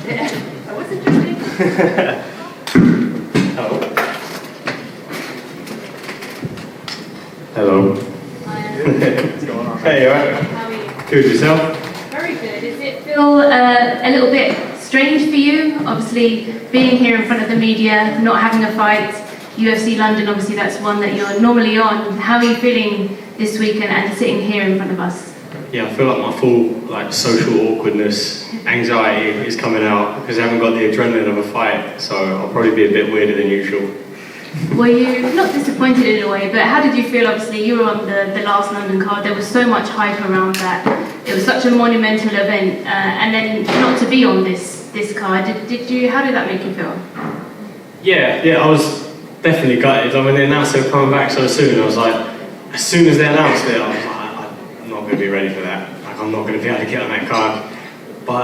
That was interesting. Hello. Hello. What's going on? Hey, you alright? How are you? Good, yourself? Very good. Does it feel a little bit strange for you? Obviously, being here in front of the media, not having a fight, UFC London, obviously that's one that you're normally on. How are you feeling this week and sitting here in front of us? Yeah, I feel like my full social awkwardness, anxiety is coming out because I haven't got the adrenaline of a fight, so I'll probably be a bit weirder than usual. Were you not disappointed in a way, but how did you feel? Obviously, you were on the last London card. There was so much hype around that. It was such a monumental event, and then not to be on this card. Did you? How did that make you feel? Yeah, I was definitely gutted. When they announced they were coming back so soon, I was like, as soon as they announced it, I was like, I'm not going to be ready for that. Like, I'm not going to be able to get on that card. But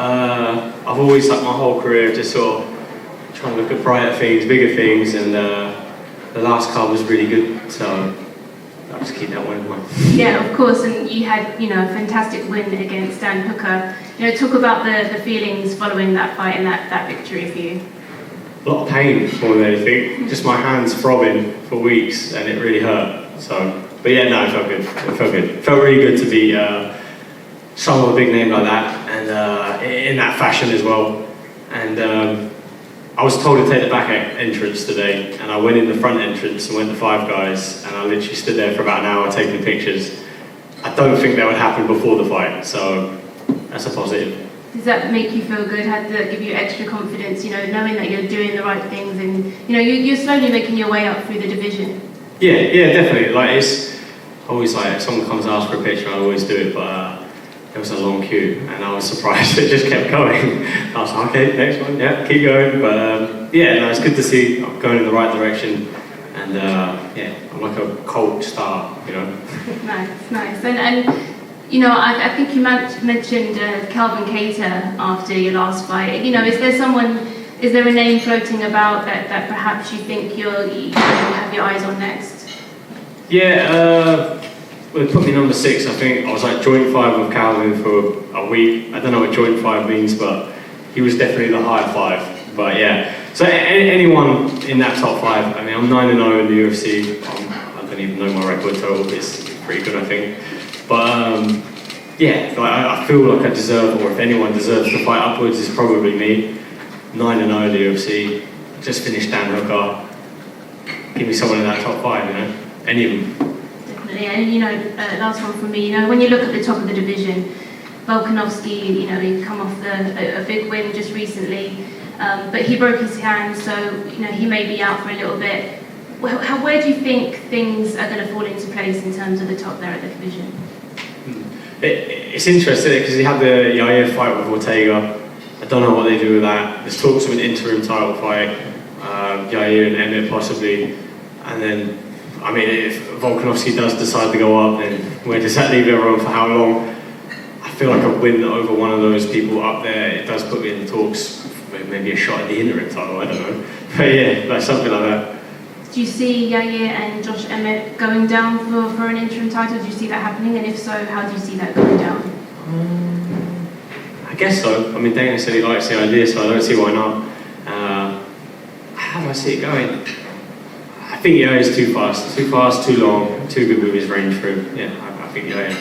I've always, my whole career, just sort of trying to look at brighter things, bigger things, and the last card was really good, so I'll just keep that one in mind. Yeah, of course, and you had, a fantastic win against Dan Hooker. Talk about the feelings following that fight and that victory for you. A lot of pain more than anything. Just my hands throbbing for weeks, and it really hurt. So, but yeah, no, it felt good. It felt really good to be some of a big name like that, and in that fashion as well. And I was told to take the back entrance today, and I went in the front entrance and went to Five Guys, and I literally stood there for about an hour taking pictures. I don't think that would happen before the fight, so that's a positive. Does that make you feel good? Had to give you extra confidence, knowing that you're doing the right things, and you're slowly making your way up through the division? Yeah, definitely. It's always if someone comes and asks for a picture, I always do it, but there was a long queue, and I was surprised it just kept going. I was like, okay, next one, yeah, keep going. But it's good to see I'm going in the right direction, and I'm like a cold start, Nice. And I think you mentioned Calvin Cater after your last fight. Is there a name floating about that perhaps you think you have your eyes on next? Yeah, well, it put me number 6, I think. I was joint 5 with Calvin for a week. I don't know what joint 5 means, but he was definitely the higher 5. But yeah, so anyone in that top 5, I'm 9-0 in the UFC. I don't even know my record total, it's pretty good, I think. But I feel like I deserve, or if anyone deserves to fight upwards, it's probably me. 9-0 in the UFC, just finished Dan Hooker. Give me someone in that top 5, any of them. Definitely, and last one from me. When you look at the top of the division, Volkanovski, he come off a big win just recently, but he broke his hand, so he may be out for a little bit. Where do you think things are going to fall into place in terms of the top there at the division? It's interesting because he had the Yair fight with Ortega. I don't know what they do with that. There's talks of an interim title fight, Yair and Emmett possibly, and then if Volkanovski does decide to go up, then where does that leave everyone for how long? I feel like a win over one of those people up there, it does put me in the talks, maybe a shot at the interim title, I don't know. But yeah, something like that. Do you see Yair and Josh Emmett going down for an interim title? Do you see that happening? And if so, how do you see that going down? I guess so. Dana said he likes the idea, so I don't see why not. How do I see it going? I think Yair is too fast, too long, too good with his range for him. Yeah, I think Yair.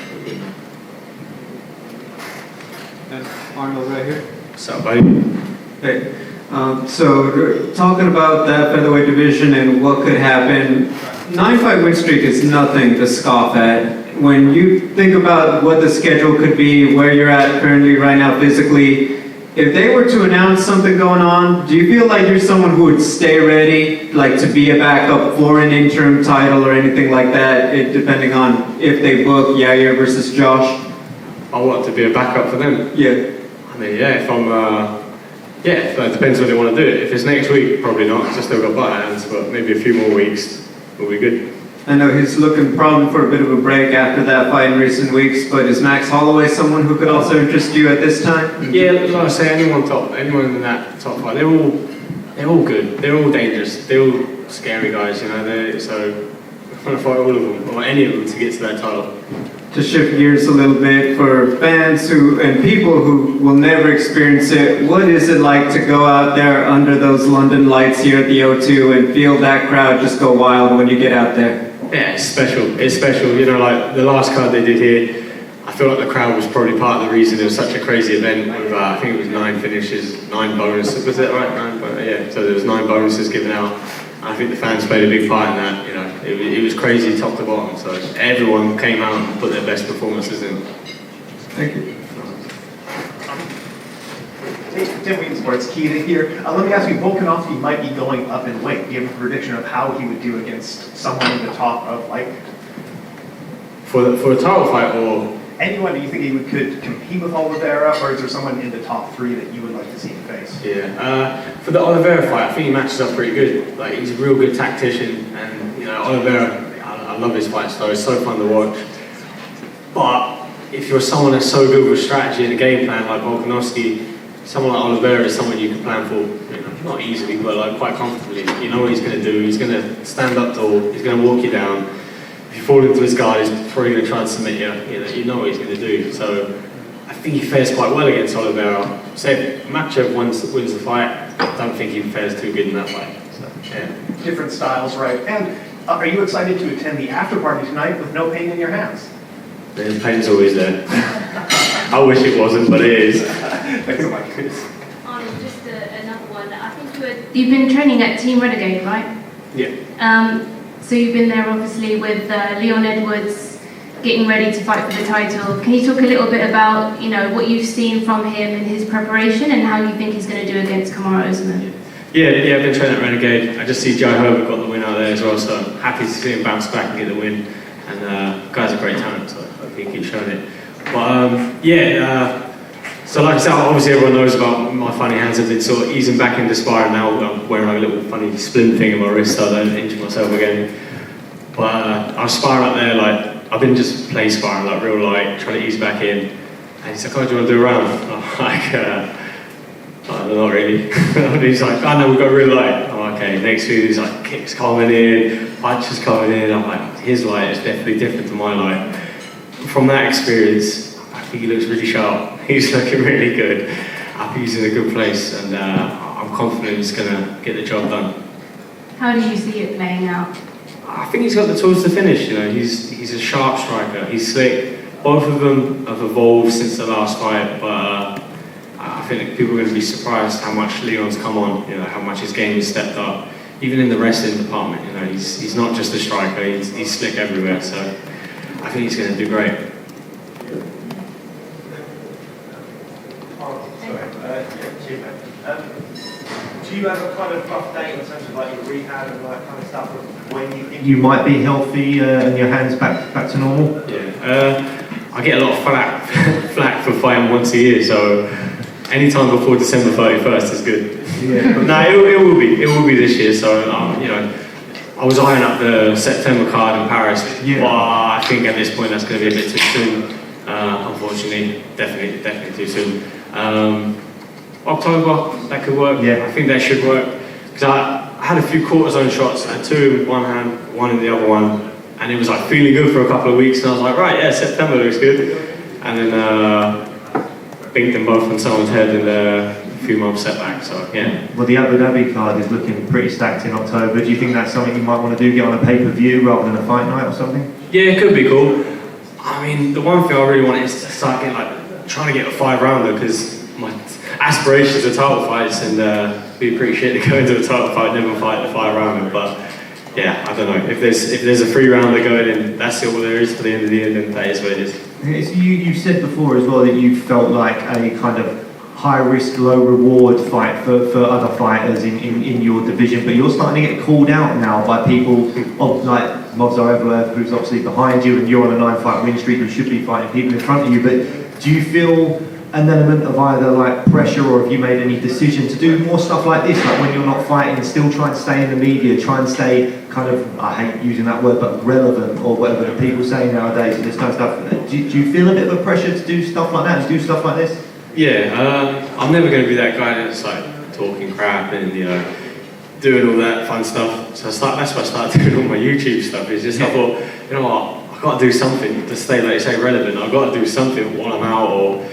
And Arnold right here. What's up, buddy? Hey. So talking about that featherweight division and what could happen, 9-fight win streak is nothing to scoff at. When you think about what the schedule could be, where you're at currently right now physically, if they were to announce something going on, do you feel like you're someone who would stay ready, to be a backup for an interim title or anything like that, depending on if they book Yair versus Josh? I want to be a backup for them. Yeah. If I'm it depends what they want to do. If it's next week, probably not, because I still got butt hands, but maybe a few more weeks will be good. I know he's looking probably for a bit of a break after that fight in recent weeks, but is Max Holloway someone who could also interest you at this time? Yeah, like I say, anyone in that top 5, they're all good, they're all dangerous, they're all scary guys, so I want to fight all of them, or any of them to get to that title. to shift gears a little bit for fans and people who will never experience it, what is it like to go out there under those London lights here at the O2 and feel that crowd just go wild when you get out there? Yeah, it's special. It's special. You know, like the last card they did here, I feel like the crowd was probably part of the reason it was such a crazy event with, I think it was 9 finishes, 9 bonuses. Was it right? 9 yeah, so there was 9 bonuses given out. I think the fans played a big part in that. You know, it was crazy top to bottom. So everyone came out and put their best performances in. Thank you. Tim Wheaton, Keita here. Let me ask you, Volkanovski might be going up in weight. Do you have a prediction of how he would do against someone in the top of, like... For a title fight, or... Anyone, do you think he could compete with Oliveira, or is there someone in the top 3 that you would like to see him face? Yeah, for the Oliveira fight, I think he matches up pretty good. Like, he's a real good tactician, and, you know, Oliveira, I love his fight style. It's so fun to watch. But if you're someone that's so good with strategy and a game plan, like Volkanovski, someone like Oliveira is someone you can plan for, you know, not easily, but like quite comfortably. You know what he's going to do. He's going to stand up tall. He's going to walk you down. If you fall into his guard, he's probably going to try and submit you. You know what he's going to do. So I think he fares quite well against Oliveira. Say if Makhachev wins the fight, I don't think he fares too good in that fight. So, yeah. Different styles, right? And are you excited to attend the after party tonight with no pain in your hands? The pain's always there. I wish it wasn't, but it is. Thanks so much. Arnold, just another one. I think you've been training at Team Renegade, right? Yeah. So you've been there obviously with Leon Edwards getting ready to fight for the title. Can you talk a little bit about, you know, what you've seen from him and his preparation and how you think he's going to do against Kamaru Usman? Yeah, I've been training at Renegade. I just see Joe Herbert got the win out there as well, so I'm happy to see him bounce back and get the win. And the guy's a great talent, so I hope he keeps showing it. But so like I said, obviously everyone knows about my funny hands. I've been sort of easing back into sparring now. I'm wearing like a little funny splint thing in my wrist so I don't injure myself again. But I was sparring up there, like, I've been just play sparring, like real light, trying to ease back in. And he's like, oh, do you want to do a round? I'm like, not really. He's like, oh no, we've got real light. I'm okay. Next few, he's like, kicks coming in, punches coming in. I'm like, his light is definitely different to my light. From that experience, I think he looks really sharp. He's looking really good. I think he's in a good place, and I'm confident he's going to get the job done. How do you see it playing out? I think he's got the tools to finish. You know, he's a sharp striker. He's slick. Both of them have evolved since the last fight, but I think people are going to be surprised how much Leon's come on. You know, how much his game has stepped up. Even in the wrestling department, you know, he's not just a striker. He's slick everywhere. So I think he's going to do great. Do you have a kind of rough date in terms of like your rehab and like kind of stuff of when you think you might be healthy and your hands back to normal? Yeah, I get a lot of flack for fighting once a year, so any time before December 31st is good. Yeah. No, it will be this year. So you know, I was eyeing up the September card in Paris. Yeah. But I think at this point that's going to be a bit too soon. Unfortunately, definitely too soon. October, that could work. Yeah. I think that should work. Because I had a few cortisone shots, I had 2 with one hand, 1 in the other one, and it was like feeling good for a couple of weeks, and I was like, right, yeah, September looks good. And then binked them both on someone's head and a few months setback, so yeah. Well, the Abu Dhabi card is looking pretty stacked in October. Do you think that's something you might want to do, get on a pay-per-view rather than a fight night or something? Yeah, it could be cool. I mean, the one thing I really want is to start getting trying to get a 5-rounder, because my aspirations are title fights, and it'd be pretty shit to go into a title fight, never fight the 5-rounder. But yeah, I don't know. If there's a 3-rounder going in, that's all there is for the end of the year, then that is what it is. So you said before as well that you felt like a kind of high risk, low reward fight for other fighters in your division, but you're starting to get called out now by people like Movsar Evloev, who's obviously behind you, and you're on a 9-fight win streak, who should be fighting people in front of you. But do you feel an element of either like pressure, or have you made any decision to do more stuff like this, like when you're not fighting and still try and stay in the media, try and stay kind of, I hate using that word, but relevant, or whatever the people say nowadays, and this kind of stuff. Do you feel a bit of a pressure to do stuff like that, to do stuff like this? Yeah, I'm never going to be that guy that's like talking crap and, you know, doing all that fun stuff. So that's why I started doing all my YouTube stuff. It's just, I thought, you know what, I I've got to do something to stay, like you say, relevant. I've got to do something while I'm out, or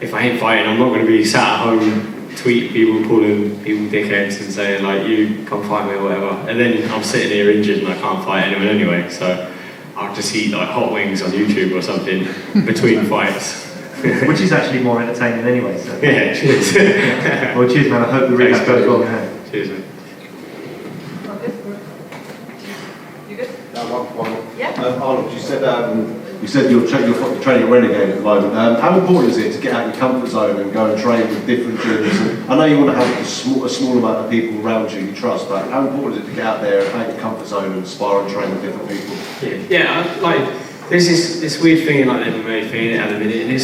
if I ain't fighting, I'm not going to be sat at home tweeting people, calling people dickheads and saying like, you come fight me or whatever. And then I'm sitting here injured and I can't fight anyone anyway, so I'll just eat like hot wings on YouTube or something between fights. Which is actually more entertaining anyway. So. Yeah, cheers. Well, cheers, man. I hope the race goes well. Yeah. Cheers, man. You good? One. Yeah. Arnold, you said you're training at Renegade at the moment. How important is it to get out of your comfort zone and go and train with different gyms? I know you want to have a small amount of people around you trust, but how important is it to get out there and out of your comfort zone and spar and train with different people? Yeah, like there's this weird thing in like the MMA thing at the minute, and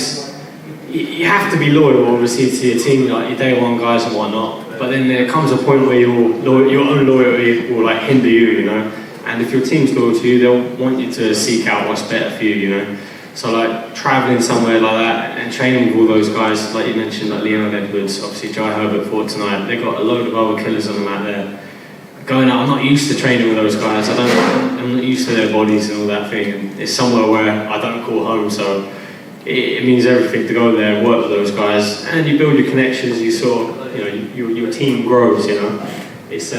you have to be loyal, obviously, to your team, like your day one guys and whatnot. But then there comes a point where your own loyalty will like hinder you, you know. And if your team's loyal to you, they'll want you to seek out what's better for you, you know. So like traveling somewhere like that and training with all those guys, like you mentioned, like Leon Edwards, obviously Jai Herbert fought tonight. They got a load of other killers on the mat there. Going out, I'm not used to training with those guys. I'm not used to their bodies and all that thing. And it's somewhere where I don't call home, so it means everything to go there and work with those guys. And you build your connections. You sort of, you know, your team grows. You know, it's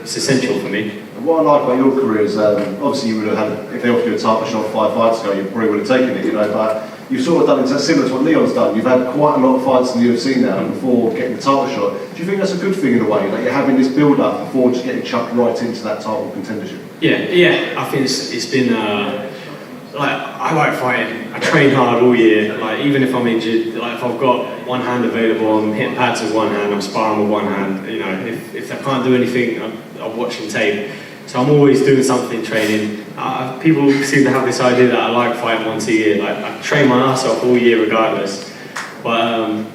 it's essential for me. And what I like about your career is obviously you would have had, if they offered you a title shot 5 fights ago, you probably would have taken it, you know. But you've sort of done it similar to what Leon's done. You've had quite a lot of fights in the UFC now before getting the title shot. Do you think that's a good thing in a way, that you're having this build-up before just getting chucked right into that title contendership? Yeah. I think it's been like I like fighting. I train hard all year. Like even if I'm injured, like if I've got one hand available, I'm hitting pads with one hand, I'm sparring with one hand. You know, if I can't do anything, I'm watching tape. So I'm always doing something training. People seem to have this idea that I like fighting once a year. Like I train my ass off all year regardless. But I'm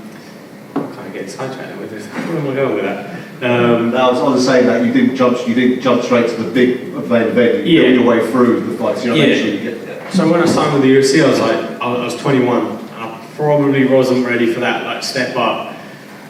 kind of getting sidetracked with this. Where am I going with that? I was saying that you didn't jump straight to the big event. You built your way through the fights. You know, eventually you get there. So when I signed with the UFC, I was 21. And I probably wasn't ready for that like step up.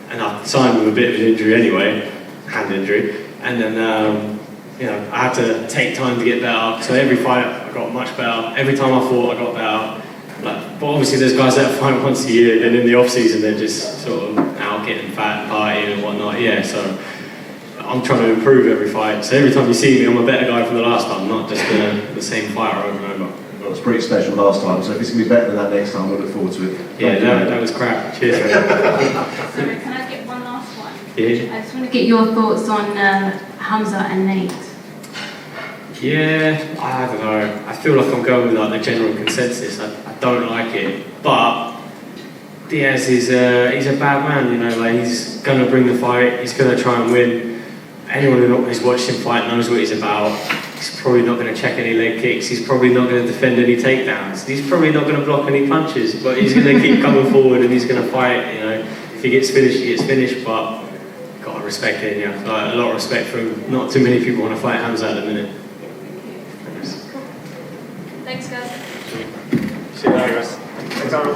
And I signed with a bit of an injury anyway, hand injury. And then you know, I had to take time to get better. So every fight I got much better. Every time I fought, I got better. Like, but obviously there's guys that fight once a year, and in the off season they're just sort of out getting fat, partying and whatnot. Yeah, so I'm trying to improve every fight. So every time you see me, I'm a better guy from the last time, not just the same fighter over and over. Well, it was pretty special last time, so if it's going to be better than that next time, I look forward to it. Yeah, that was crap. Cheers. Sorry, can I get one last one? Yeah. I just want to get your thoughts on Hamza and Nate. Yeah, I don't know. I feel like I'm going with like the general consensus. I don't like it, but Diaz is he's a bad man. You know, like he's gonna bring the fight. He's gonna try and win. Anyone who's watched him fight knows what he's about. He's probably not going to check any leg kicks. He's probably not going to defend any takedowns. He's probably not going to block any punches. But he's going to keep coming forward and he's going to fight. You know, if he gets finished, he gets finished. But got to respect him. Yeah, like, a lot of respect for him. Not too many people want to fight Hamza at the minute. Thanks, guys. See you later, guys. Thanks, Arnold.